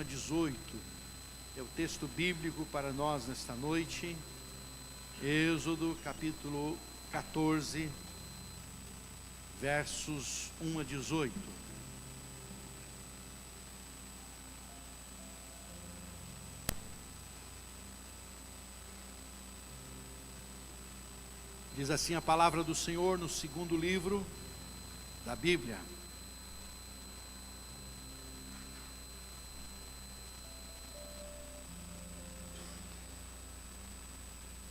18 é o texto bíblico para nós nesta noite. Êxodo capítulo 14, versos 1 a 18. Diz assim a palavra do Senhor no segundo livro da Bíblia.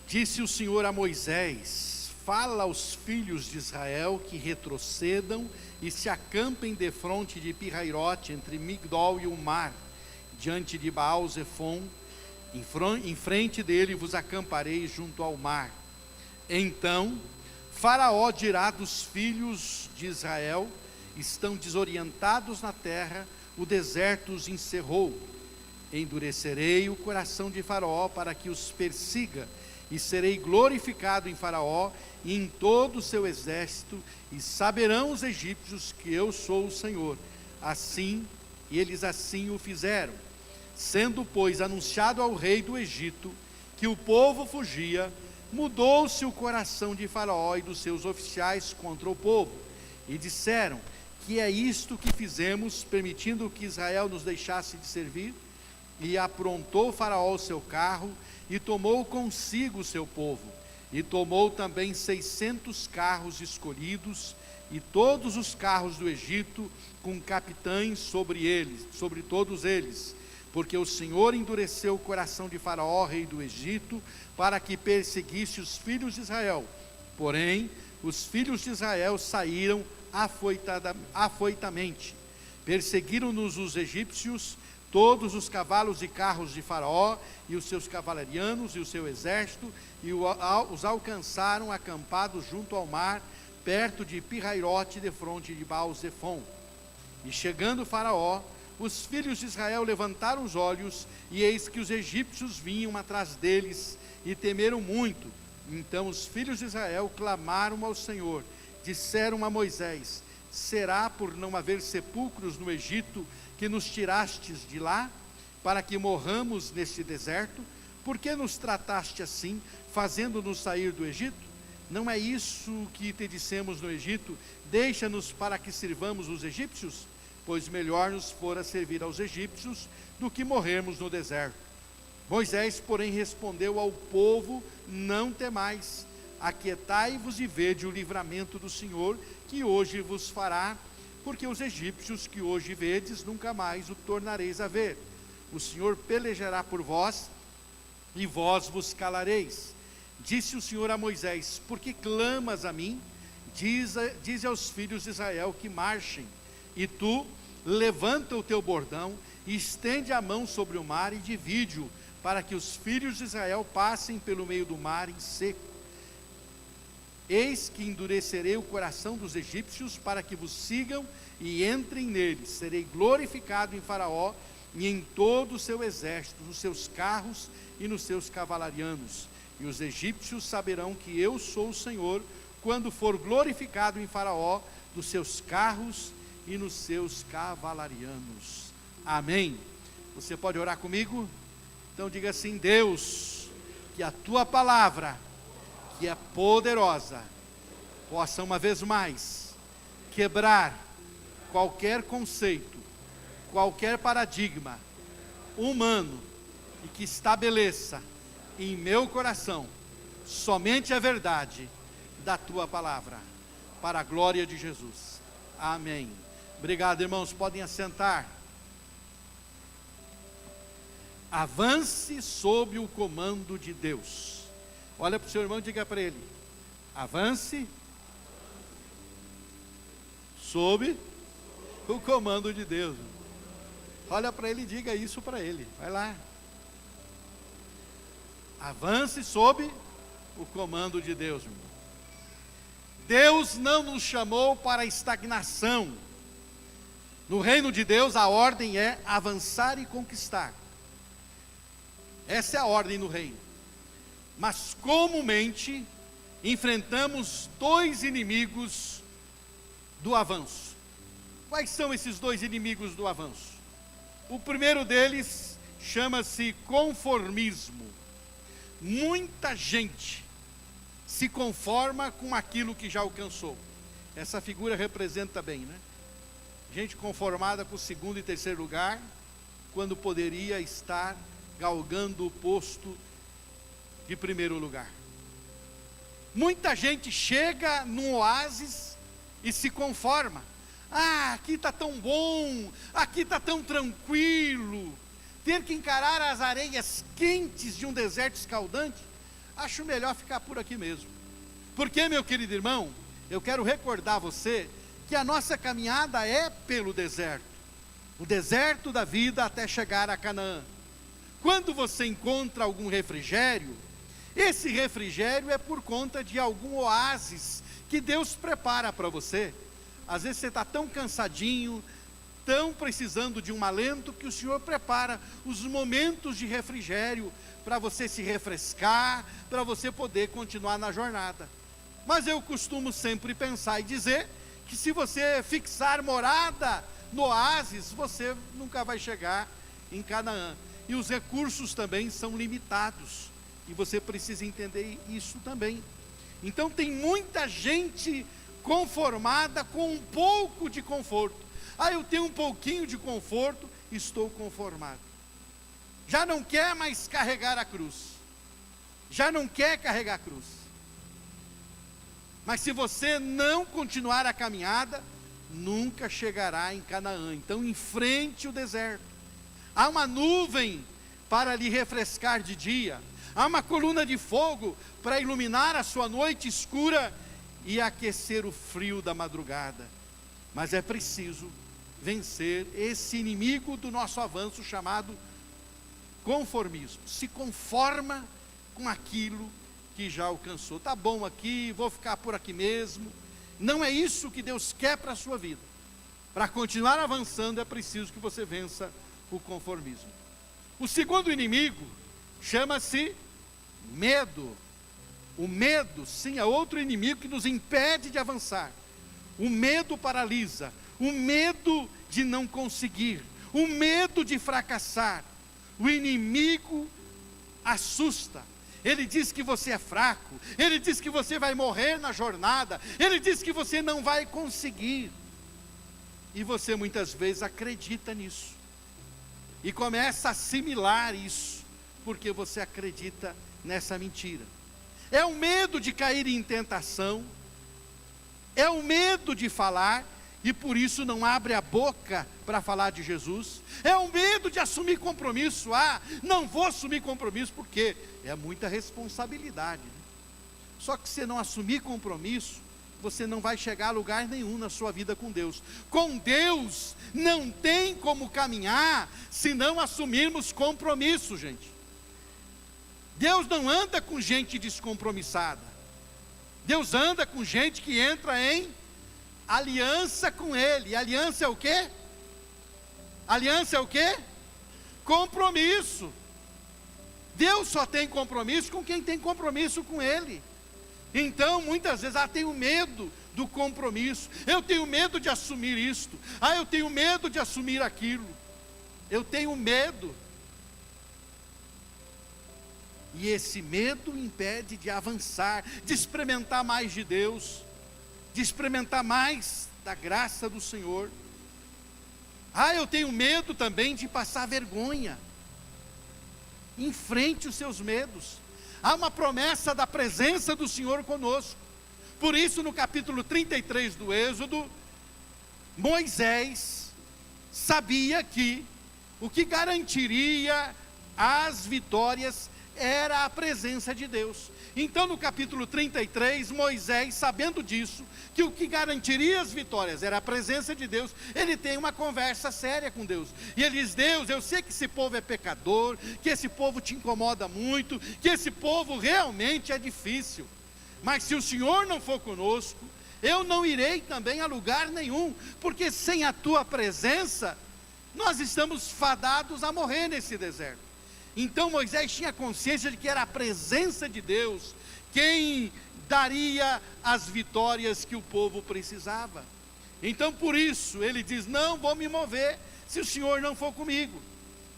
Disse o Senhor a Moisés: fala aos filhos de Israel que retrocedam e se acampem defronte de Pi-Hairote, entre Migdol e o mar, diante de Baal-Zefon. Em frente dele vos acamparei junto ao mar. Então Faraó dirá dos filhos de Israel: estão desorientados na terra, o deserto os encerrou. Endurecerei o coração de Faraó para que os persiga, e serei glorificado em Faraó e em todo o seu exército, e saberão os egípcios que eu sou o Senhor. Assim, eles assim o fizeram. Sendo, pois, anunciado ao rei do Egito que o povo fugia, mudou-se o coração de Faraó e dos seus oficiais contra o povo, e disseram: que é isto que fizemos, permitindo que Israel nos deixasse de servir? E aprontou Faraó o seu carro, e tomou consigo o seu povo, e tomou também 600 carros escolhidos, e todos os carros do Egito, com capitães sobre eles, sobre todos eles, porque o Senhor endureceu o coração de Faraó, rei do Egito, para que perseguisse os filhos de Israel. Porém, os filhos de Israel saíram afoitamente. Perseguiram-nos os egípcios, todos os cavalos e carros de Faraó, e os seus cavalarianos e o seu exército, e os alcançaram acampados junto ao mar, perto de Pi-Hairote, defronte de Baal-Zefon. E chegando Faraó, os filhos de Israel levantaram os olhos, e eis que os egípcios vinham atrás deles, e temeram muito. Então os filhos de Israel clamaram ao Senhor, disseram a Moisés: será por não haver sepulcros no Egito que nos tirastes de lá, para que morramos neste deserto? Por que nos trataste assim, fazendo-nos sair do Egito? Não é isso que te dissemos no Egito: deixa-nos para que sirvamos os egípcios? Pois melhor nos fora servir aos egípcios do que morrermos no deserto. Moisés, porém, respondeu ao povo: não temais, aquietai-vos e vede o livramento do Senhor, que hoje vos fará, porque os egípcios que hoje vedes, nunca mais o tornareis a ver. O Senhor pelejará por vós, e vós vos calareis. Disse o Senhor a Moisés: por que clamas a mim? Dize aos filhos de Israel que marchem. E tu, levanta o teu bordão, e estende a mão sobre o mar, e divide-o, para que os filhos de Israel passem pelo meio do mar em seco. Eis que endurecerei o coração dos egípcios, para que vos sigam e entrem neles. Serei glorificado em Faraó e em todo o seu exército, nos seus carros e nos seus cavalarianos. E os egípcios saberão que eu sou o Senhor, quando for glorificado em Faraó, dos seus carros e nos seus cavalarianos. Amém. Você pode orar comigo? Então diga assim: Deus, que a tua palavra, que é poderosa, possa uma vez mais quebrar qualquer conceito, qualquer paradigma humano, e que estabeleça em meu coração somente a verdade da tua palavra, para a glória de Jesus. Amém. Obrigado, irmãos, podem assentar. Avance sob o comando de Deus. Olha para o seu irmão e diga para ele: avance sob o comando de Deus. Olha para ele e diga isso para ele. Vai lá. Avance sob o comando de Deus, irmão. Deus não nos chamou para a estagnação. No reino de Deus, a ordem é avançar e conquistar. Essa é a ordem no reino. Mas comumente enfrentamos dois inimigos do avanço. Quais são esses dois inimigos do avanço? O primeiro deles chama-se conformismo. Muita gente se conforma com aquilo que já alcançou. Essa figura representa bem, né? Gente conformada com o segundo e terceiro lugar, quando poderia estar galgando o posto de primeiro lugar. Muita gente chega num oásis e se conforma. Ah, aqui está tão bom, aqui está tão tranquilo. Ter que encarar as areias quentes de um deserto escaldante, acho melhor ficar por aqui mesmo. Porque, meu querido irmão, eu quero recordar você que a nossa caminhada é pelo deserto. O deserto da vida até chegar a Canaã. Quando você encontra algum refrigério, esse refrigério é por conta de algum oásis que Deus prepara para você. Às vezes você está tão cansadinho, tão precisando de um alento, que o Senhor prepara os momentos de refrigério para você se refrescar, para você poder continuar na jornada. Mas eu costumo sempre pensar e dizer que se você fixar morada no oásis, você nunca vai chegar em Canaã. E os recursos também são limitados. E você precisa entender isso também. Então tem muita gente conformada com um pouco de conforto. Ah, eu tenho um pouquinho de conforto, estou conformado. Já não quer mais carregar a cruz. Já não quer carregar a cruz. Mas se você não continuar a caminhada, nunca chegará em Canaã. Então enfrente o deserto. Há uma nuvem para lhe refrescar de dia. Há uma coluna de fogo para iluminar a sua noite escura e aquecer o frio da madrugada. Mas é preciso vencer esse inimigo do nosso avanço chamado conformismo. Se conforma com aquilo que já alcançou. Tá bom aqui, vou ficar por aqui mesmo. Não é isso que Deus quer para a sua vida. Para continuar avançando é preciso que você vença o conformismo. O segundo inimigo chama-se medo. O medo, sim, é outro inimigo que nos impede de avançar. O medo paralisa, o medo de não conseguir, o medo de fracassar. O inimigo assusta. Ele diz que você é fraco, ele diz que você vai morrer na jornada, ele diz que você não vai conseguir. E você muitas vezes acredita nisso. E começa a assimilar isso, porque você acredita nessa mentira. É o medo de cair em tentação, é o medo de falar, e por isso não abre a boca para falar de Jesus. É o medo de assumir compromisso. Ah, não vou assumir compromisso, porque é muita responsabilidade, né? Só que se não assumir compromisso, você não vai chegar a lugar nenhum na sua vida com Deus. Com Deus não tem como caminhar se não assumirmos compromisso, gente. Deus não anda com gente descompromissada. Deus anda com gente que entra em aliança com Ele. E aliança é o quê? Aliança é o quê? Compromisso. Deus só tem compromisso com quem tem compromisso com Ele. Então, muitas vezes, tenho medo do compromisso. Eu tenho medo de assumir isto. Eu tenho medo de assumir aquilo. Eu tenho medo. E esse medo impede de avançar, de experimentar mais de Deus, de experimentar mais da graça do Senhor. Eu tenho medo também de passar vergonha. Enfrente os seus medos. Há uma promessa da presença do Senhor conosco. Por isso, no capítulo 33 do Êxodo, Moisés sabia que o que garantiria as vitórias era a presença de Deus. Então, no capítulo 33, Moisés, sabendo disso, que o que garantiria as vitórias era a presença de Deus, ele tem uma conversa séria com Deus. E ele diz: Deus, eu sei que esse povo é pecador, que esse povo te incomoda muito, que esse povo realmente é difícil. Mas se o Senhor não for conosco, eu não irei também a lugar nenhum, porque sem a tua presença, nós estamos fadados a morrer nesse deserto. Então Moisés tinha consciência de que era a presença de Deus quem daria as vitórias que o povo precisava. Então por isso ele diz: não vou me mover se o Senhor não for comigo?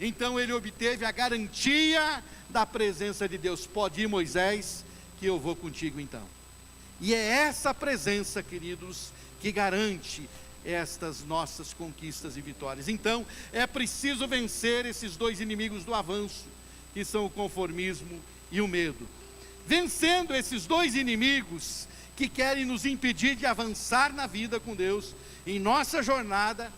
Então ele obteve a garantia da presença de Deus. Pode ir, Moisés, que eu vou contigo então. E é essa presença, queridos, que garante estas nossas conquistas e vitórias. Então, é preciso vencer esses dois inimigos do avanço, que são o conformismo e o medo. Vencendo esses dois inimigos que querem nos impedir de avançar na vida com Deus, em nossa jornada,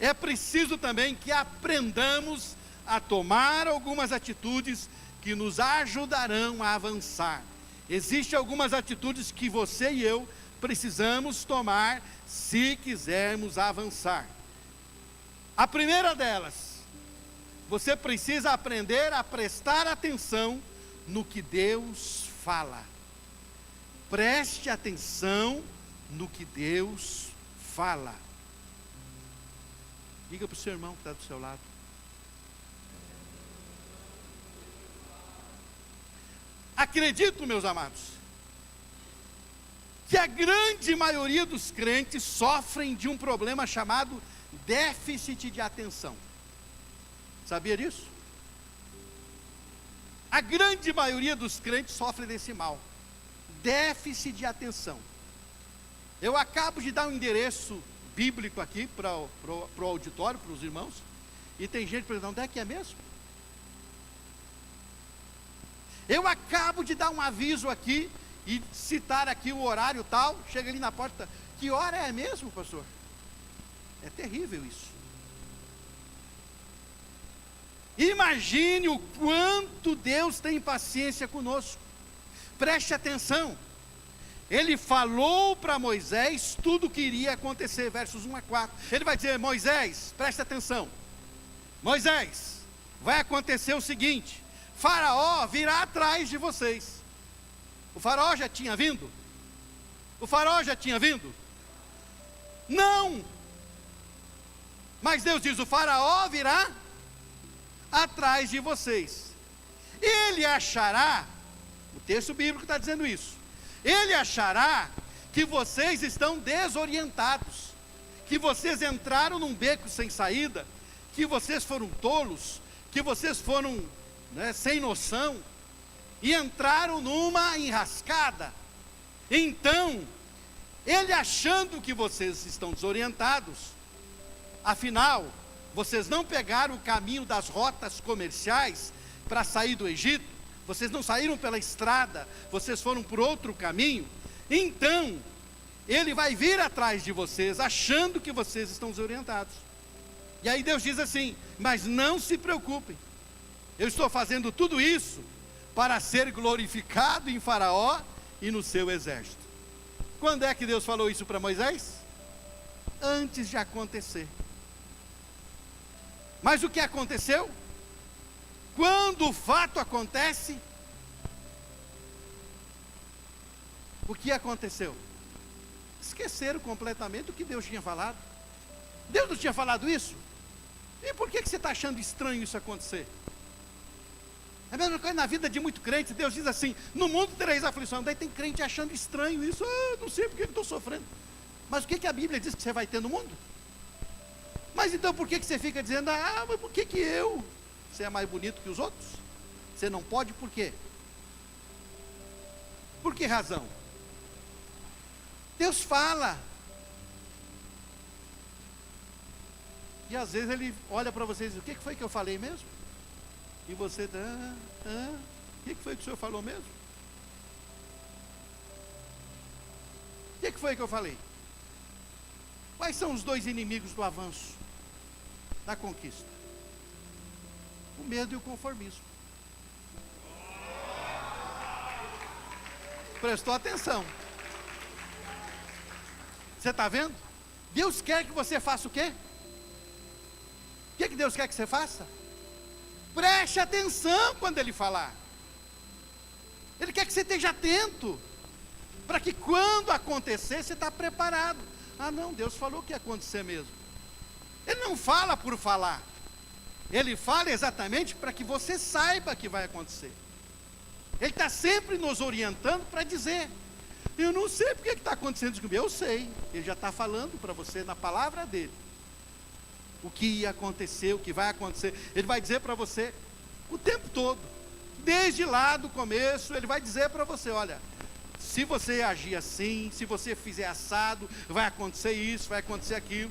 é preciso também que aprendamos a tomar algumas atitudes que nos ajudarão a avançar. Existem algumas atitudes que você e eu precisamos tomar se quisermos avançar. A primeira delas, você precisa aprender a prestar atenção no que Deus fala. Preste atenção no que Deus fala. Diga para o seu irmão que está do seu lado. Acredito, meus amados, que a grande maioria dos crentes sofrem de um problema chamado déficit de atenção. Sabia disso? A grande maioria dos crentes sofre desse mal, déficit de atenção. Eu acabo de dar um endereço bíblico aqui para o auditório, para os irmãos, e tem gente perguntando, onde é que é mesmo? Eu acabo de dar um aviso aqui, e citar aqui o horário tal, chega ali na porta, que hora é mesmo, pastor? É terrível isso. Imagine o quanto Deus tem paciência conosco. Preste atenção. Ele falou para Moisés tudo o que iria acontecer, versos 1 a 4. Ele vai dizer, Moisés, preste atenção. Moisés, vai acontecer o seguinte, Faraó virá atrás de vocês. O faraó já tinha vindo? O faraó já tinha vindo? Não! Mas Deus diz, o faraó virá atrás de vocês. Ele achará, o texto bíblico está dizendo isso, ele achará que vocês estão desorientados, que vocês entraram num beco sem saída, que vocês foram tolos, que vocês foram sem noção, e entraram numa enrascada. Então, ele achando que vocês estão desorientados, afinal, vocês não pegaram o caminho das rotas comerciais para sair do Egito, vocês não saíram pela estrada, vocês foram por outro caminho, então, ele vai vir atrás de vocês, achando que vocês estão desorientados. E aí Deus diz assim, mas não se preocupem, eu estou fazendo tudo isso para ser glorificado em Faraó e no seu exército. Quando é que Deus falou isso para Moisés? Antes de acontecer. Mas o que aconteceu? Quando o fato acontece, o que aconteceu? Esqueceram completamente o que Deus tinha falado. Deus não tinha falado isso? E por que você está achando estranho isso acontecer? É a mesma coisa na vida de muito crente. Deus diz assim, no mundo tereis aflição. Daí tem crente achando estranho isso. Não sei porque eu estou sofrendo. Mas o que a Bíblia diz que você vai ter no mundo? Mas então por que você fica dizendo, mas por que eu? Você é mais bonito que os outros? Você não pode, por quê? Por que razão? Deus fala. E às vezes ele olha para vocês e diz, o que foi que eu falei mesmo? E você, o que foi que o senhor falou mesmo? O que foi que eu falei? Quais são os dois inimigos do avanço, da conquista? O medo e o conformismo. Prestou atenção? Você está vendo? Deus quer que você faça o quê? O que Deus quer que você faça? Preste atenção quando Ele falar. Ele quer que você esteja atento, para que quando acontecer, você está preparado. Não, Deus falou que ia acontecer mesmo. Ele não fala por falar. Ele fala exatamente para que você saiba que vai acontecer. Ele está sempre nos orientando para dizer, eu não sei porque está acontecendo isso comigo. Eu sei, Ele já está falando para você na palavra dele. o que ia acontecer, o que vai acontecer. Ele vai dizer para você o tempo todo, desde lá do começo, ele vai dizer para você: olha, se você agir assim, se você fizer assado, vai acontecer isso, vai acontecer aquilo.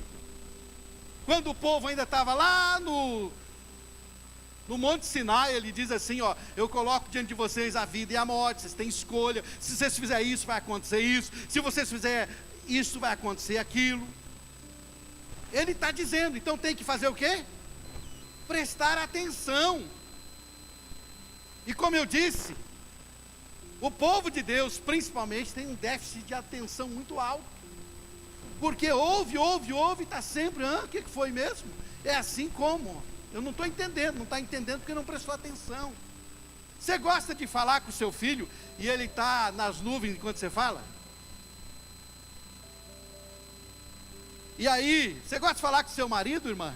Quando o povo ainda estava lá no Monte Sinai, ele diz assim: ó, eu coloco diante de vocês a vida e a morte, vocês têm escolha, se vocês fizerem isso, vai acontecer isso, se vocês fizerem isso, vai acontecer aquilo. Ele está dizendo, então tem que fazer o quê? Prestar atenção. E como eu disse, o povo de Deus, principalmente, tem um déficit de atenção muito alto, porque ouve, está sempre, o que foi mesmo? É assim como? Eu não estou entendendo, não está entendendo porque não prestou atenção. Você gosta de falar com o seu filho e ele está nas nuvens enquanto você fala? E aí, você gosta de falar com o seu marido, irmã?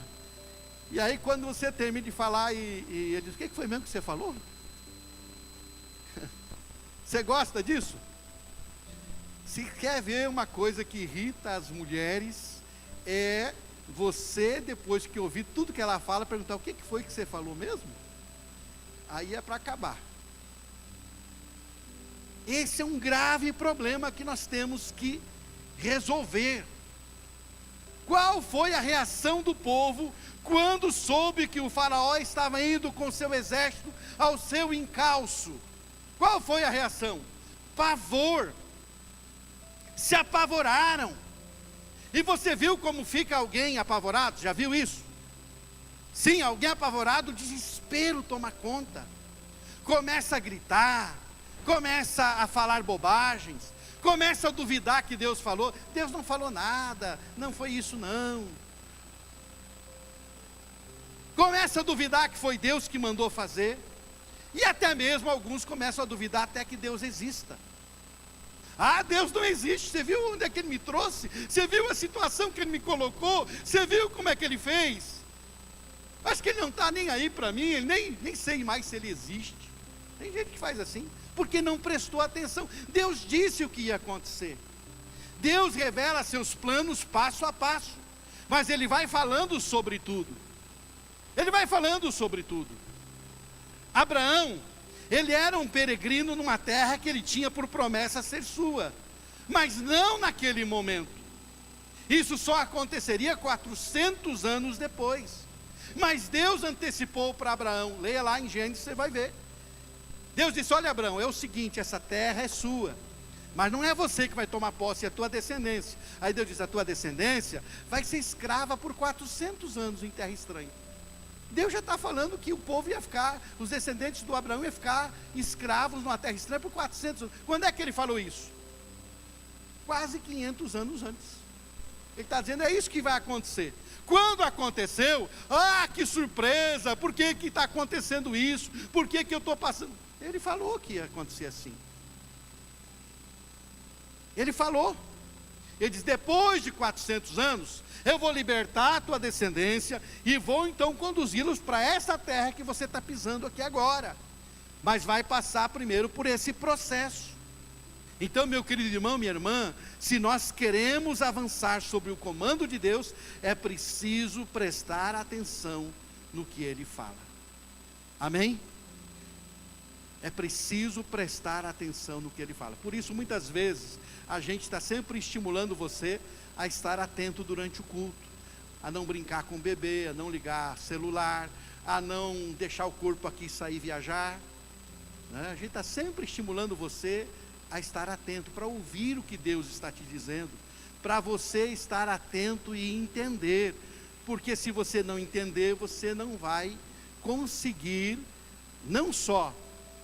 E aí quando você termina de falar e ele diz: o que foi mesmo que você falou? Você gosta disso? Se quer ver uma coisa que irrita as mulheres, é você, depois que ouvir tudo que ela fala, perguntar: o que foi que você falou mesmo? Aí é para acabar. Esse é um grave problema que nós temos que resolver. Qual foi a reação do povo quando soube que o faraó estava indo com seu exército ao seu encalço? Qual foi a reação? Pavor. Se apavoraram. E você viu como fica alguém apavorado? Já viu isso? Sim, alguém apavorado, o desespero toma conta. Começa a gritar, começa a falar bobagens, começa a duvidar que Deus falou. Deus não falou nada, não foi isso não. Começa a duvidar que foi Deus que mandou fazer. E até mesmo alguns começam a duvidar até que Deus exista. Ah, Deus não existe. Você viu onde é que Ele me trouxe? Você viu a situação que Ele me colocou? Você viu como é que Ele fez? Acho que Ele não está nem aí para mim. Ele nem sei mais se Ele existe. Tem gente que faz assim, porque não prestou atenção. Deus disse o que ia acontecer. Deus revela seus planos passo a passo, mas Ele vai falando sobre tudo. Ele vai falando sobre tudo. Abraão, ele era um peregrino numa terra que ele tinha por promessa ser sua, mas não naquele momento. Isso só aconteceria 400 anos depois. Mas Deus antecipou para Abraão. Leia lá em Gênesis, você vai ver. Deus disse: olha, Abraão, é o seguinte, essa terra é sua, mas não é você que vai tomar posse, é a tua descendência. Aí Deus diz: a tua descendência vai ser escrava por 400 anos em terra estranha. Deus já está falando que o povo ia ficar, os descendentes do Abraão iam ficar escravos numa terra estranha por 400 anos. Quando é que ele falou isso? Quase 500 anos antes. Ele está dizendo: é isso que vai acontecer. Quando aconteceu, que surpresa, por que está acontecendo isso? Por que eu estou passando? Ele falou que ia acontecer assim. Ele falou. Ele diz: depois de 400 anos, eu vou libertar a tua descendência e vou então conduzi-los para essa terra que você está pisando aqui agora. Mas vai passar primeiro por esse processo. Então, meu querido irmão, minha irmã, se nós queremos avançar sobre o comando de Deus, é preciso prestar atenção no que Ele fala. Amém? É preciso prestar atenção no que Ele fala. Por isso, muitas vezes, a gente está sempre estimulando você a estar atento durante o culto, a não brincar com o bebê, a não ligar celular, a não deixar o corpo aqui sair viajar, né? A gente está sempre estimulando você a estar atento, para ouvir o que Deus está te dizendo, para você estar atento e entender, porque se você não entender, você não vai conseguir, não só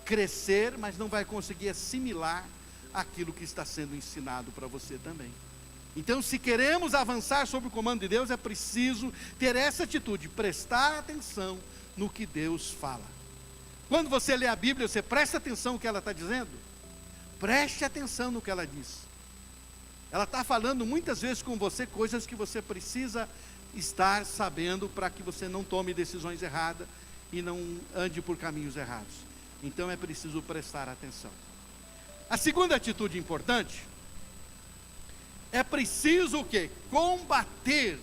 crescer, mas não vai conseguir assimilar aquilo que está sendo ensinado para você também. Então, se queremos avançar sobre o comando de Deus, é preciso ter essa atitude, prestar atenção no que Deus fala. Quando você lê a Bíblia, você presta atenção no que ela está dizendo? Preste atenção no que ela diz. Ela está falando muitas vezes com você coisas que você precisa estar sabendo, para que você não tome decisões erradas e não ande por caminhos errados. Então é preciso prestar atenção. A segunda atitude importante: é preciso o quê? Combater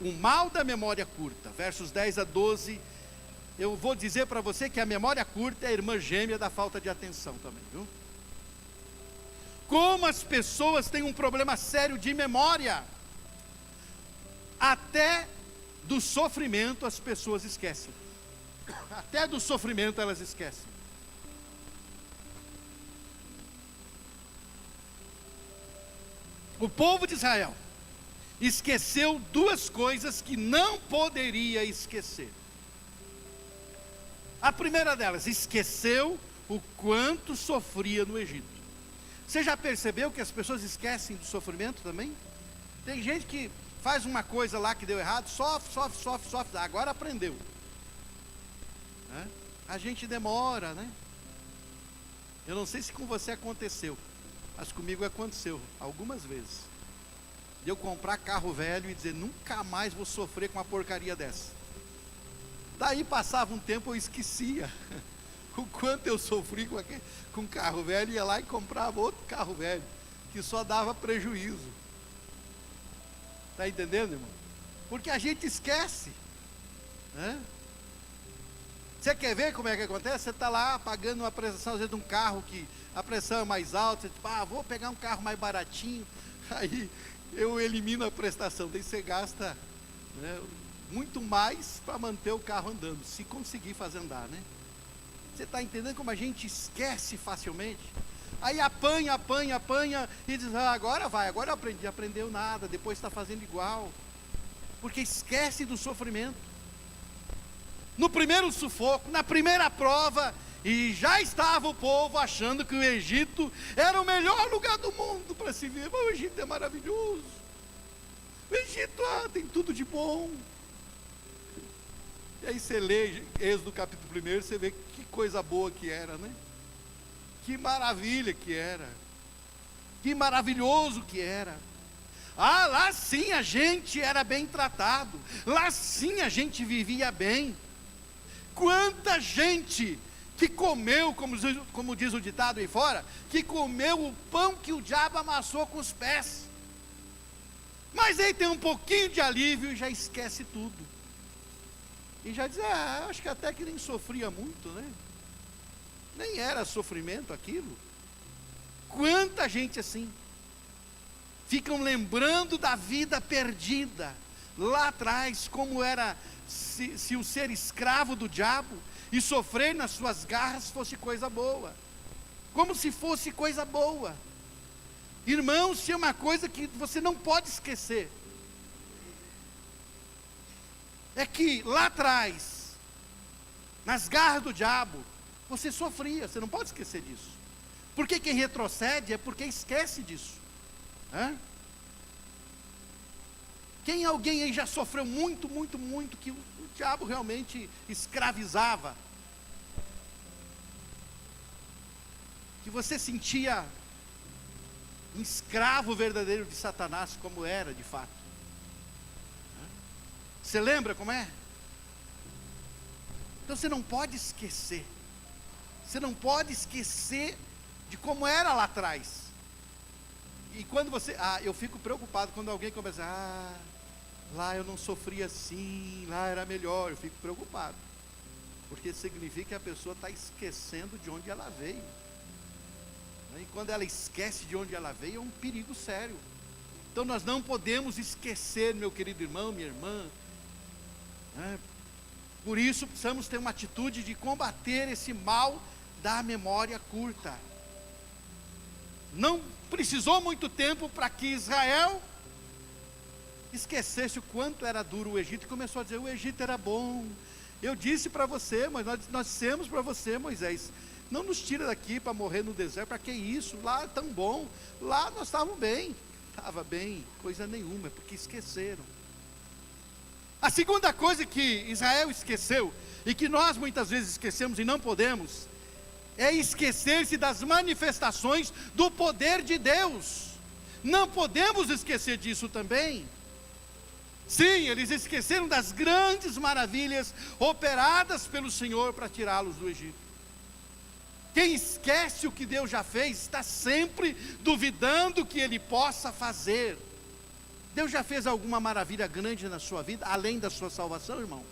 O mal da memória curta. Versos 10 a 12. Eu vou dizer para você que a memória curta é a irmã gêmea da falta de atenção também, viu? Como as pessoas têm um problema sério de memória. Até do sofrimento as pessoas esquecem. Até do sofrimento elas esquecem. O povo de Israel esqueceu duas coisas que não poderia esquecer. A primeira delas, esqueceu o quanto sofria no Egito. Você já percebeu que as pessoas esquecem do sofrimento também? Tem gente que faz uma coisa lá que deu errado, sofre, agora aprendeu. A gente demora, né? Eu não sei se com você aconteceu, mas comigo aconteceu algumas vezes. De eu comprar carro velho e dizer, nunca mais vou sofrer com uma porcaria dessa. Daí passava um tempo, eu esquecia o quanto eu sofri com carro velho, ia lá e comprava outro carro velho, que só dava prejuízo. Está entendendo, irmão? Porque a gente esquece, né? Você quer ver como é que acontece? Você está lá pagando uma prestação, às vezes, de um carro que a pressão é mais alta, você diz, vou pegar um carro mais baratinho, aí eu elimino a prestação, daí você gasta, né, muito mais para manter o carro andando, se conseguir fazer andar, né? Você está entendendo como a gente esquece facilmente? Aí apanha, e diz, agora vai, agora eu aprendi, aprendeu nada, depois está fazendo igual, porque esquece do sofrimento. No primeiro sufoco, na primeira prova, e já estava o povo achando que o Egito era o melhor lugar do mundo para se viver. Mas o Egito é maravilhoso, o Egito tem tudo de bom. E aí você lê Êxodo capítulo 1, você vê que coisa boa que era, né? Que maravilha que era, que maravilhoso que era. Lá sim a gente era bem tratado, lá sim a gente vivia bem. Quanta gente que comeu, como diz o ditado aí fora, que comeu o pão que o diabo amassou com os pés. Mas aí tem um pouquinho de alívio e já esquece tudo. E já diz, acho que até que nem sofria muito, né? Nem era sofrimento aquilo. Quanta gente assim, ficam lembrando da vida perdida, lá atrás, como era, se o ser escravo do diabo, e sofrer nas suas garras fosse coisa boa, como se fosse coisa boa. Irmãos, se é uma coisa que você não pode esquecer, é que lá atrás, nas garras do diabo, você sofria, você não pode esquecer disso. Porque quem retrocede é porque esquece disso. Quem alguém aí já sofreu muito, que o diabo realmente escravizava, que você sentia um escravo verdadeiro de Satanás, como era de fato? Você lembra como é? Então você não pode esquecer. Você não pode esquecer de como era lá atrás. E quando você, eu fico preocupado quando alguém começa, lá eu não sofria assim, lá era melhor. Eu fico preocupado, porque significa que a pessoa está esquecendo de onde ela veio. E quando ela esquece de onde ela veio, é um perigo sério. Então nós não podemos esquecer, meu querido irmão, minha irmã. Por isso precisamos ter uma atitude de combater esse mal da memória curta. Não precisou muito tempo para que Israel esquecesse o quanto era duro o Egito e começou a dizer, o Egito era bom. Eu disse para você, mas nós dissemos para você, Moisés, não nos tira daqui para morrer no deserto. Para que isso? Lá é tão bom, lá nós estávamos bem. Estava bem, coisa nenhuma, é porque esqueceram. A segunda coisa que Israel esqueceu, e que nós muitas vezes esquecemos e não podemos, é esquecer-se das manifestações do poder de Deus. Não podemos esquecer disso também. Sim, eles esqueceram das grandes maravilhas operadas pelo Senhor para tirá-los do Egito. Quem esquece o que Deus já fez, está sempre duvidando que Ele possa fazer. Deus já fez alguma maravilha grande na sua vida, além da sua salvação, irmão?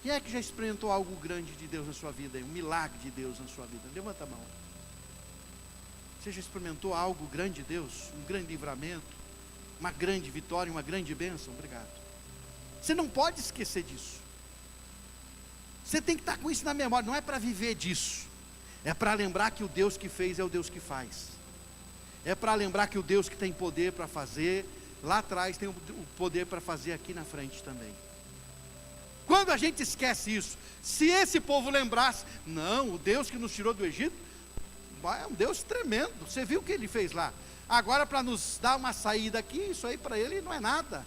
Quem é que já experimentou algo grande de Deus na sua vida? Um milagre de Deus na sua vida? Levanta a mão. Você já experimentou algo grande de Deus? Um grande livramento? Uma grande vitória, uma grande bênção? Obrigado. Você não pode esquecer disso. Você tem que estar com isso na memória. Não é para viver disso. É para lembrar que o Deus que fez é o Deus que faz. É para lembrar que o Deus que tem poder para fazer, lá atrás tem o poder para fazer aqui na frente também. Quando a gente esquece isso, se esse povo lembrasse, não, o Deus que nos tirou do Egito, é um Deus tremendo, você viu o que ele fez lá. Agora para nos dar uma saída aqui, isso aí para ele não é nada.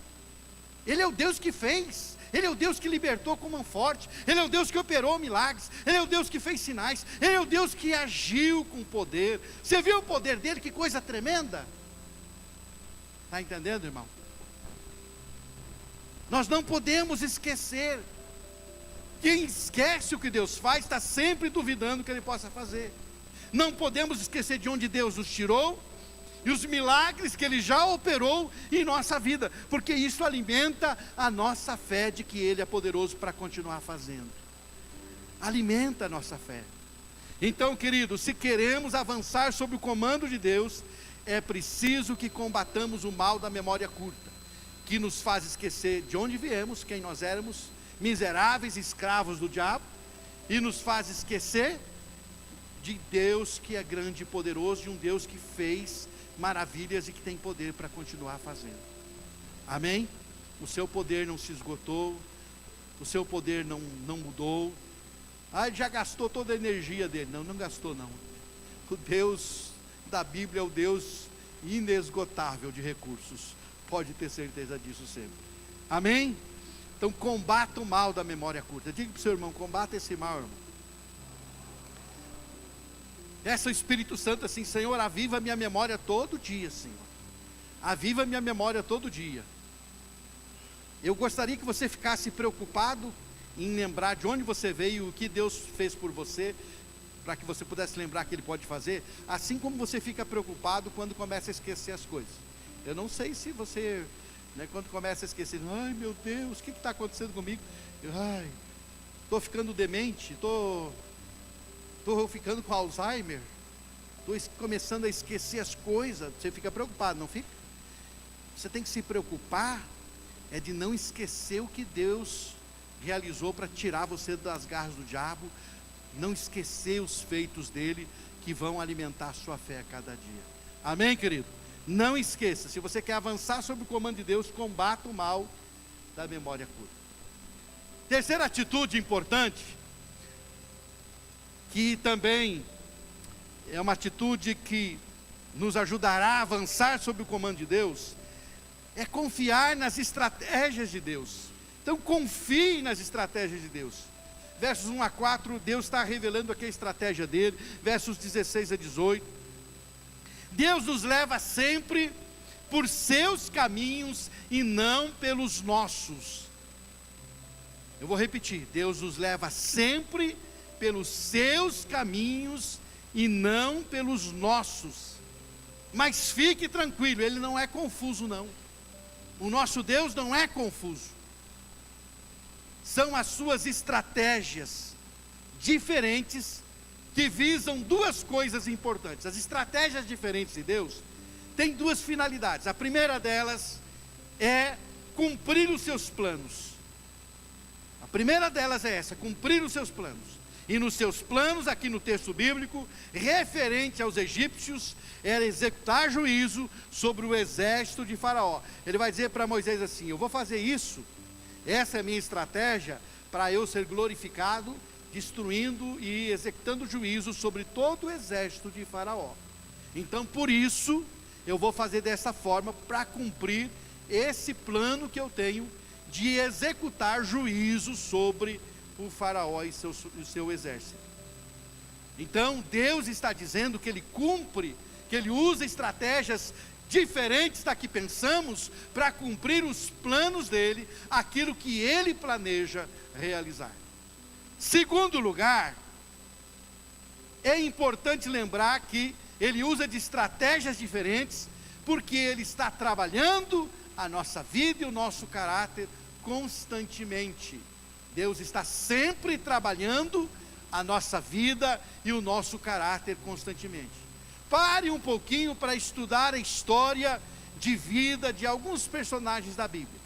Ele é o Deus que fez, Ele é o Deus que libertou com mão forte, Ele é o Deus que operou milagres, Ele é o Deus que fez sinais, Ele é o Deus que agiu com poder. Você viu o poder dele, que coisa tremenda? Está entendendo, irmão? Nós não podemos esquecer. Quem esquece o que Deus faz, está sempre duvidando que Ele possa fazer. Não podemos esquecer de onde Deus nos tirou, e os milagres que Ele já operou em nossa vida, porque isso alimenta a nossa fé de que Ele é poderoso para continuar fazendo. Alimenta a nossa fé. Então, queridos, se queremos avançar sob o comando de Deus, é preciso que combatamos o mal da memória curta, que nos faz esquecer de onde viemos, quem nós éramos, miseráveis escravos do diabo, e nos faz esquecer de Deus que é grande e poderoso, de um Deus que fez maravilhas e que tem poder para continuar fazendo. Amém? O seu poder não se esgotou, o seu poder não mudou. Ele já gastou toda a energia dele. Não gastou não. O Deus da Bíblia é o Deus inesgotável de recursos, pode ter certeza disso sempre. Amém? Então combata o mal da memória curta. Diga para o seu irmão, combata esse mal, irmão. Peça ao Espírito Santo assim: Senhor, aviva minha memória todo dia, Senhor. Aviva minha memória todo dia. Eu gostaria que você ficasse preocupado em lembrar de onde você veio, o que Deus fez por você, para que você pudesse lembrar que Ele pode fazer, assim como você fica preocupado quando começa a esquecer as coisas. Eu não sei se você, quando começa a esquecer, ai meu Deus, o que está acontecendo comigo? Estou ficando demente, estou ficando com Alzheimer, estou começando a esquecer as coisas. Você fica preocupado, não fica? Você tem que se preocupar é de não esquecer o que Deus realizou para tirar você das garras do diabo, não esquecer os feitos dele, que vão alimentar a sua fé a cada dia. Amém, querido? Não esqueça, se você quer avançar sob o comando de Deus, combata o mal da memória curta. Terceira atitude importante, que também é uma atitude que nos ajudará a avançar sob o comando de Deus, é confiar nas estratégias de Deus. Então confie nas estratégias de Deus. Versos 1 a 4, Deus está revelando aqui a estratégia dele. Versos 16 a 18, Deus nos leva sempre por seus caminhos e não pelos nossos. Eu vou repetir: Deus nos leva sempre pelos seus caminhos e não pelos nossos. Mas fique tranquilo, Ele não é confuso não. O nosso Deus não é confuso. São as suas estratégias diferentes que visam duas coisas importantes. As estratégias diferentes de Deus têm duas finalidades. A primeira delas é cumprir os seus planos. A primeira delas é essa: cumprir os seus planos. E nos seus planos, aqui no texto bíblico, referente aos egípcios, era executar juízo sobre o exército de Faraó. Ele vai dizer para Moisés assim: eu vou fazer isso, essa é a minha estratégia, para eu ser glorificado, destruindo e executando juízo sobre todo o exército de Faraó. Então por isso, eu vou fazer dessa forma, para cumprir esse plano que eu tenho, de executar juízo sobre o Faraó e seu exército. Então Deus está dizendo que Ele cumpre, que Ele usa estratégias diferentes da que pensamos, para cumprir os planos dEle, aquilo que Ele planeja realizar. Segundo lugar, é importante lembrar que Ele usa de estratégias diferentes Porque Ele está trabalhando a nossa vida e o nosso caráter constantemente. Deus está sempre trabalhando a nossa vida e o nosso caráter constantemente. Pare um pouquinho para estudar a história de vida de alguns personagens da Bíblia.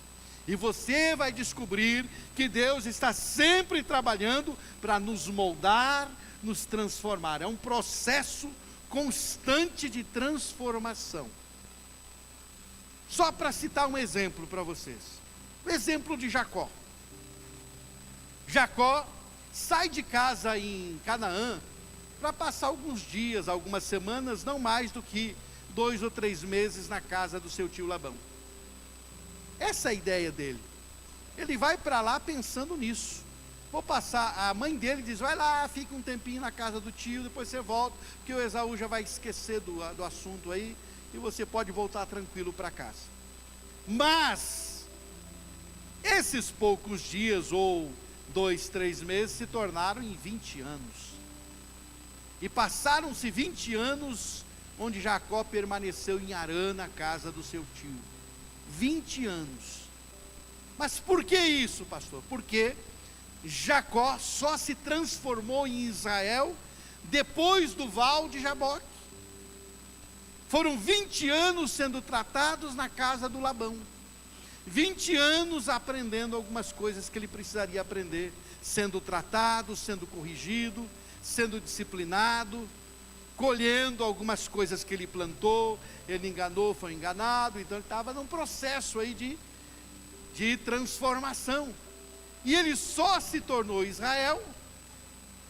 E você vai descobrir que Deus está sempre trabalhando para nos moldar, nos transformar. É um processo constante de transformação. Só para citar um exemplo para vocês. O exemplo de Jacó. Jacó sai de casa em Canaã para passar alguns dias, algumas semanas, não mais do que 2 ou 3 meses na casa do seu tio Labão. Essa é a ideia dele. Ele vai para lá pensando nisso. Vou passar, a mãe dele diz, vai lá, fica um tempinho na casa do tio, depois você volta, porque o Esaú já vai esquecer do assunto aí, e você pode voltar tranquilo para casa. Mas, esses poucos dias, ou 2, 3 meses, se tornaram em 20 anos. E passaram-se 20 anos, onde Jacó permaneceu em Harã, na casa do seu tio. 20 anos. Mas por que isso, pastor? Porque Jacó só se transformou em Israel depois do val de Jaboque. Foram 20 anos sendo tratados na casa do Labão. 20 anos aprendendo algumas coisas que ele precisaria aprender, sendo tratado, sendo corrigido, sendo disciplinado, colhendo algumas coisas que ele plantou. Ele enganou, foi enganado, então ele estava num processo aí de transformação. E ele só se tornou Israel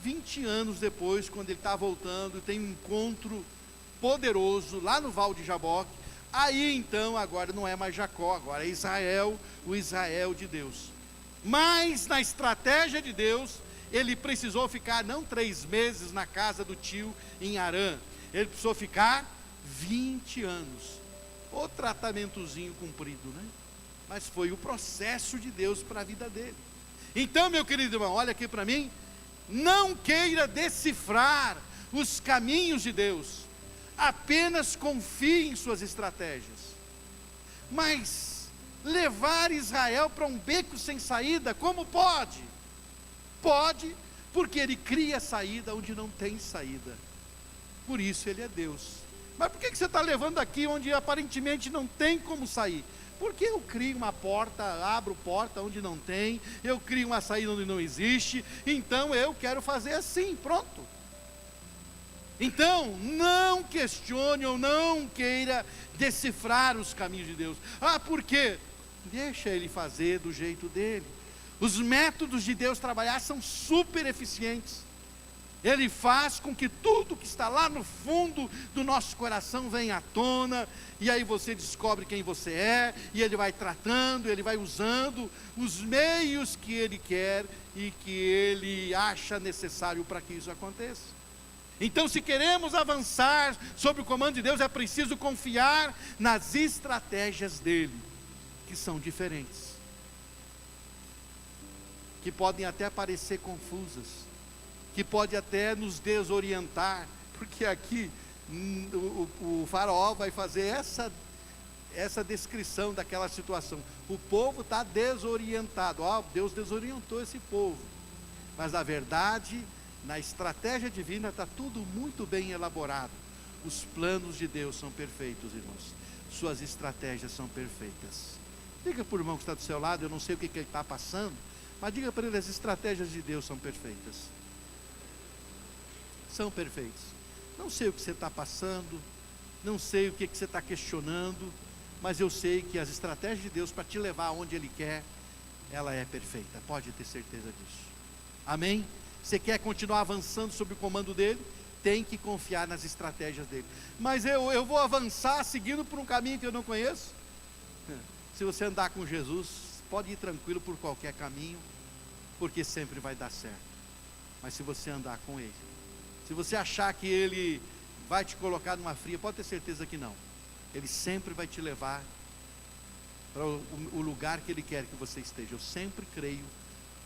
20 anos depois, quando ele está voltando, tem um encontro poderoso lá no Val de Jaboque. Aí então, agora não é mais Jacó, agora é Israel, o Israel de Deus. Mas na estratégia de Deus, ele precisou ficar não 3 meses na casa do tio em Harã, ele precisou ficar 20 anos. O tratamentozinho cumprido, né? Mas foi o processo de Deus para a vida dele. Então, meu querido irmão, olha aqui para mim. Não queira decifrar os caminhos de Deus, apenas confie em suas estratégias. Mas levar Israel para um beco sem saída, como pode? Pode, porque ele cria saída onde não tem saída. Por isso ele é Deus. Mas por que você está levando aqui onde aparentemente não tem como sair? Porque eu crio uma porta, abro porta onde não tem, eu crio uma saída onde não existe, então eu quero fazer assim, pronto. Então, não questione ou não queira decifrar os caminhos de Deus. Ah, por quê? Deixa Ele fazer do jeito dele. Os métodos de Deus trabalhar são super eficientes. Ele faz com que tudo que está lá no fundo do nosso coração venha à tona, e aí você descobre quem você é, e Ele vai tratando, Ele vai usando os meios que Ele quer e que Ele acha necessário para que isso aconteça. Então, se queremos avançar sob o comando de Deus, é preciso confiar nas estratégias dEle, que são diferentes, que podem até parecer confusas, que pode até nos desorientar, porque aqui o faraó vai fazer essa descrição daquela situação. O povo está desorientado. Deus desorientou esse povo, mas na verdade, na estratégia divina está tudo muito bem elaborado. Os planos de Deus são perfeitos, irmãos. Suas estratégias são perfeitas. Diga para o irmão que está do seu lado, eu não sei o que ele está passando, mas diga para ele, as estratégias de Deus são perfeitas. São perfeitos. Não sei o que você está passando, não sei o que você está questionando, mas eu sei que as estratégias de Deus para te levar aonde Ele quer, ela é perfeita, pode ter certeza disso. Amém? Você quer continuar avançando sob o comando dEle? Tem que confiar nas estratégias dEle. Mas eu vou avançar seguindo por um caminho que eu não conheço? Se você andar com Jesus, pode ir tranquilo por qualquer caminho, porque sempre vai dar certo. Mas se você andar com Ele, se você achar que Ele vai te colocar numa fria, pode ter certeza que não. Ele sempre vai te levar para o lugar que Ele quer que você esteja. Eu sempre creio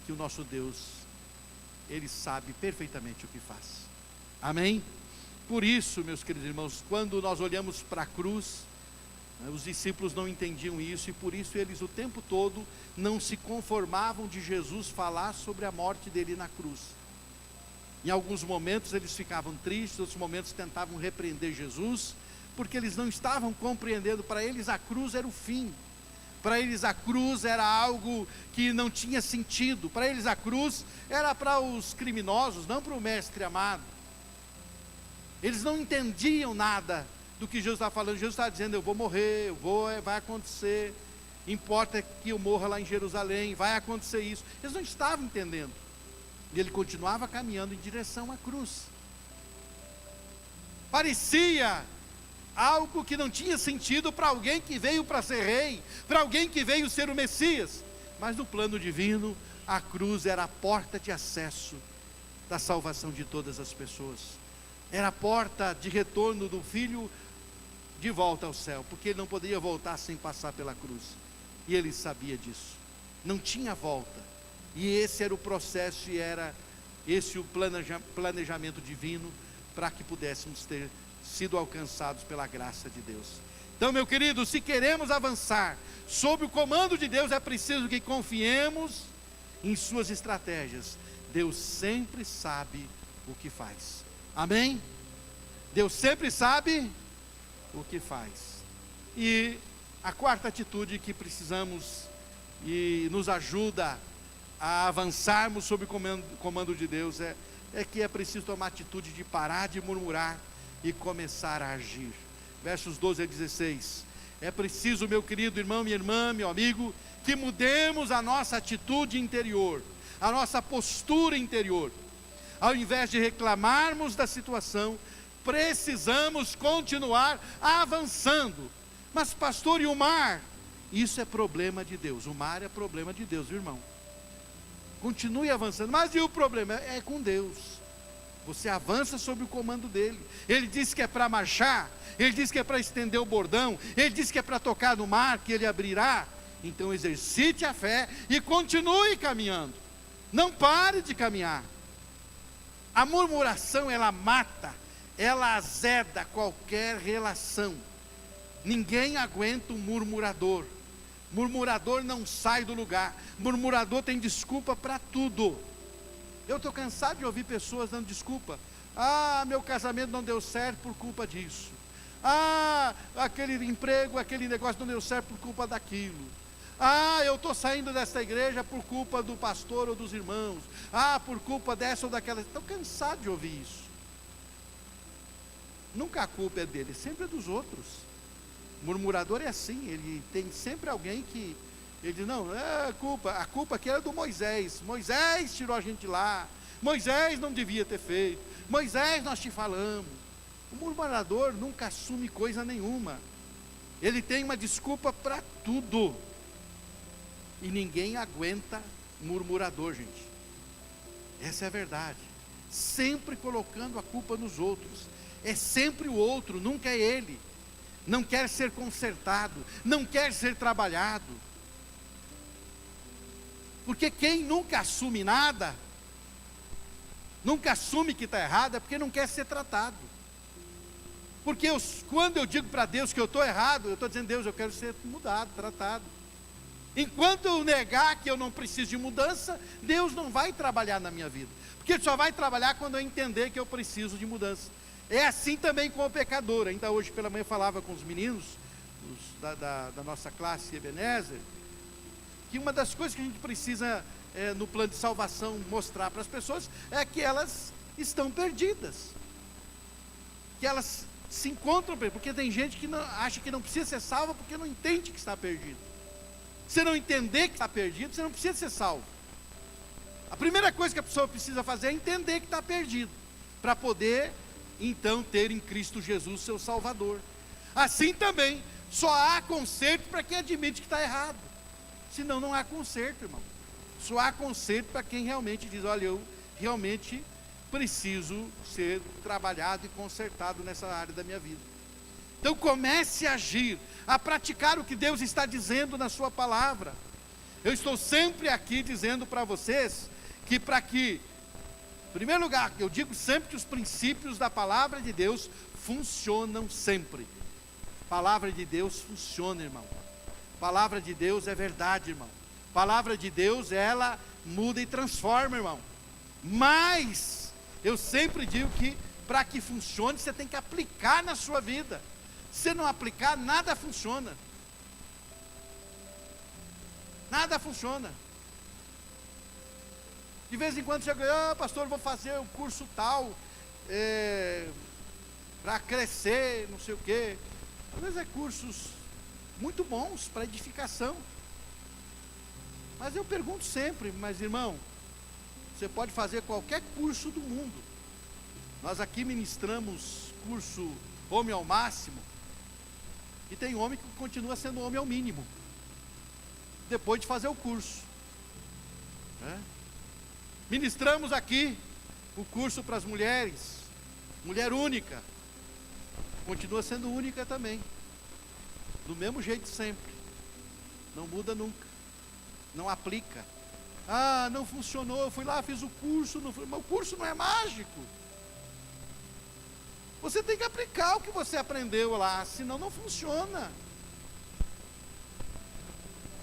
que o nosso Deus, Ele sabe perfeitamente o que faz. Amém? Por isso, meus queridos irmãos, quando nós olhamos para a cruz, Os discípulos não entendiam isso e por isso eles o tempo todo não se conformavam de Jesus falar sobre a morte dele na cruz. Em alguns momentos eles ficavam tristes, outros momentos tentavam repreender Jesus, porque eles não estavam compreendendo. Para eles a cruz era o fim, para eles a cruz era algo que não tinha sentido, para eles a cruz era para os criminosos, não para o mestre amado. Eles não entendiam nada do que Jesus estava falando. Jesus estava dizendo: eu vou morrer, vai acontecer, importa que eu morra lá em Jerusalém, vai acontecer isso. Eles não estavam entendendo, e ele continuava caminhando em direção à cruz. Parecia algo que não tinha sentido para alguém que veio para ser rei, para alguém que veio ser o Messias, mas no plano divino, a cruz era a porta de acesso da salvação de todas as pessoas, era a porta de retorno do filho de volta ao céu, porque ele não poderia voltar sem passar pela cruz, e ele sabia disso, não tinha volta, e esse era o processo, e era esse o planejamento divino, para que pudéssemos ter sido alcançados pela graça de Deus. Então, meu querido, se queremos avançar sob o comando de Deus, é preciso que confiemos em suas estratégias. Deus sempre sabe o que faz. Amém? Deus sempre sabe o que faz. E a quarta atitude que precisamos e nos ajuda a avançarmos sob o comando de Deus é que é preciso tomar atitude de parar de murmurar e começar a agir. Versos 12 a 16. É preciso, meu querido irmão, minha irmã, meu amigo, que mudemos a nossa atitude interior, a nossa postura interior. Ao invés de reclamarmos da situação, precisamos continuar avançando. Mas pastor, e o mar? Isso é problema de Deus. O mar é problema de Deus, viu, irmão? Continue avançando. Mas e o problema? É com Deus. Você avança sob o comando dele. Ele disse que é para marchar, ele disse que é para estender o bordão, ele disse que é para tocar no mar, que ele abrirá. Então exercite a fé e continue caminhando. Não pare de caminhar. A murmuração, ela mata, ela azeda qualquer relação. Ninguém aguenta um murmurador. Murmurador não sai do lugar. Murmurador tem desculpa para tudo. Eu estou cansado de ouvir pessoas dando desculpa. Ah, meu casamento não deu certo por culpa disso. Ah, aquele emprego, aquele negócio não deu certo por culpa daquilo. Ah, eu estou saindo dessa igreja por culpa do pastor ou dos irmãos. Ah, por culpa dessa ou daquela. Estou cansado de ouvir isso. Nunca a culpa é dele, sempre é dos outros. O murmurador é assim, ele tem sempre alguém que... Ele diz: não, a culpa aqui era do Moisés. Moisés tirou a gente de lá. Moisés não devia ter feito. Moisés, nós te falamos. O murmurador nunca assume coisa nenhuma. Ele tem uma desculpa para tudo. E ninguém aguenta murmurador, gente. Essa é a verdade. Sempre colocando a culpa nos outros. É sempre o outro, nunca é ele. Não quer ser consertado, não quer ser trabalhado. Porque quem nunca assume nada, nunca assume que está errado, é porque não quer ser tratado. Porque quando eu digo para Deus que eu estou errado, eu estou dizendo: Deus, eu quero ser mudado, tratado. Enquanto eu negar que eu não preciso de mudança, Deus não vai trabalhar na minha vida. Porque Ele só vai trabalhar quando eu entender que eu preciso de mudança. É assim também com o pecador. Ainda hoje pela manhã eu falava com os meninos da nossa classe Ebenezer, que uma das coisas que a gente precisa no plano de salvação mostrar para as pessoas é que elas estão perdidas, que elas se encontram perdidas, porque tem gente que acha que não precisa ser salva porque não entende que está perdido. Se não entender que está perdido, você não precisa ser salvo. A primeira coisa que a pessoa precisa fazer é entender que está perdido, para poder então ter em Cristo Jesus seu Salvador. Assim também, só há conserto para quem admite que está errado. Senão não há conserto, irmão. Só há conserto para quem realmente diz: olha, eu realmente preciso ser trabalhado e consertado nessa área da minha vida. Então comece a agir, a praticar o que Deus está dizendo na sua palavra. Eu estou sempre aqui dizendo para vocês que em primeiro lugar, eu digo sempre que os princípios da palavra de Deus funcionam sempre. Palavra de Deus funciona, irmão. Palavra de Deus é verdade, irmão. Palavra de Deus, ela muda e transforma, irmão. Mas eu sempre digo que para que funcione, você tem que aplicar na sua vida. Se não aplicar, nada funciona. Nada funciona. De vez em quando chega, pastor, vou fazer um curso tal, para crescer, não sei o quê. Às vezes é cursos muito bons para edificação. Mas eu pergunto sempre, mas irmão, você pode fazer qualquer curso do mundo. Nós aqui ministramos curso homem ao máximo, e tem homem que continua sendo homem ao mínimo, depois de fazer o curso. Ministramos aqui o curso para as mulheres, mulher única, continua sendo única também, do mesmo jeito sempre, não muda nunca, não aplica. Ah, não funcionou, eu fui lá, fiz o curso, não foi, mas o curso não é mágico. Você tem que aplicar o que você aprendeu lá, senão não funciona.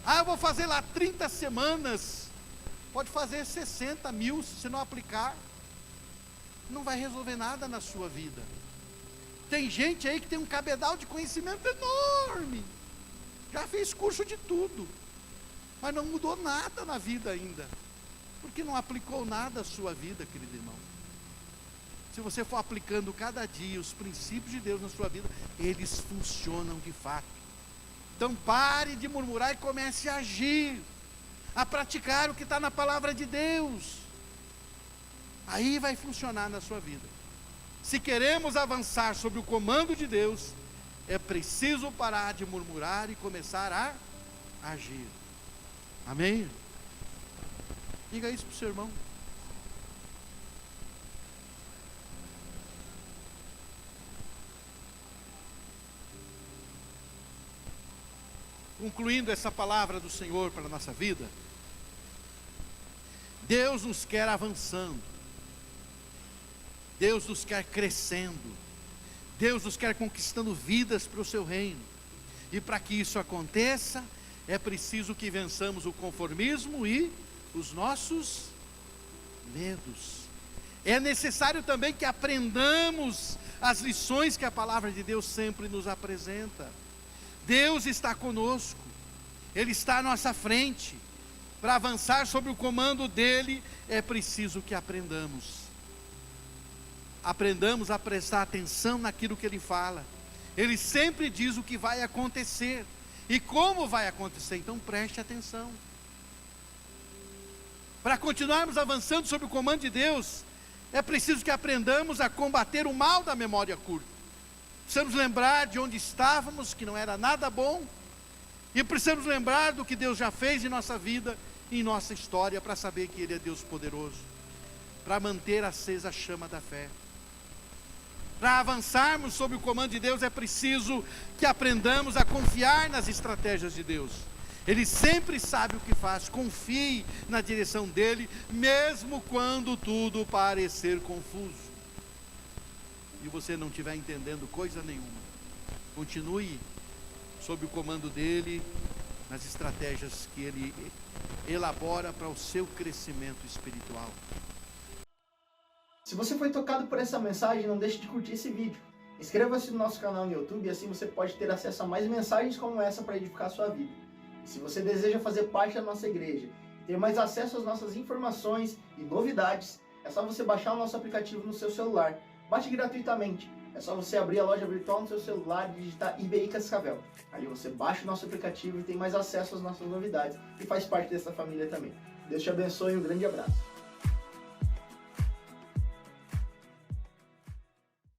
Ah, eu vou fazer lá 30 semanas, pode fazer 60 mil, se você não aplicar, não vai resolver nada na sua vida. Tem gente aí que tem um cabedal de conhecimento enorme, já fez curso de tudo, mas não mudou nada na vida ainda, porque não aplicou nada à sua vida, querido irmão. Se você for aplicando cada dia os princípios de Deus na sua vida, eles funcionam de fato. Então pare de murmurar e comece a agir, a praticar o que está na palavra de Deus. Aí vai funcionar na sua vida. Se queremos avançar sob o comando de Deus, é preciso parar de murmurar e começar a agir. Amém? Diga isso para o seu irmão. Concluindo essa palavra do Senhor para a nossa vida, Deus nos quer avançando, Deus nos quer crescendo, Deus nos quer conquistando vidas para o seu reino, e para que isso aconteça, é preciso que vençamos o conformismo e os nossos medos. É necessário também que aprendamos as lições que a palavra de Deus sempre nos apresenta. Deus está conosco, Ele está à nossa frente. Para avançar sobre o comando dEle, é preciso que aprendamos a prestar atenção naquilo que Ele fala. Ele sempre diz o que vai acontecer e como vai acontecer, então preste atenção. Para continuarmos avançando sobre o comando de Deus, é preciso que aprendamos a combater o mal da memória curta. Precisamos lembrar de onde estávamos, que não era nada bom, e precisamos lembrar do que Deus já fez em nossa vida, em nossa história, para saber que Ele é Deus poderoso, para manter acesa a chama da fé. Para avançarmos sob o comando de Deus, é preciso que aprendamos a confiar nas estratégias de Deus. Ele sempre sabe o que faz, confie na direção dEle, mesmo quando tudo parecer confuso e você não estiver entendendo coisa nenhuma. Continue sob o comando dEle, nas estratégias que Ele elabora para o seu crescimento espiritual. Se você foi tocado por essa mensagem, não deixe de curtir esse vídeo. Inscreva-se no nosso canal no YouTube e assim você pode ter acesso a mais mensagens como essa para edificar a sua vida. E se você deseja fazer parte da nossa igreja e ter mais acesso às nossas informações e novidades, é só você baixar o nosso aplicativo no seu celular. Baixe gratuitamente. É só você abrir a loja virtual no seu celular e digitar IBI Cascavel. Ali você baixa o nosso aplicativo e tem mais acesso às nossas novidades e faz parte dessa família também. Deus te abençoe e um grande abraço.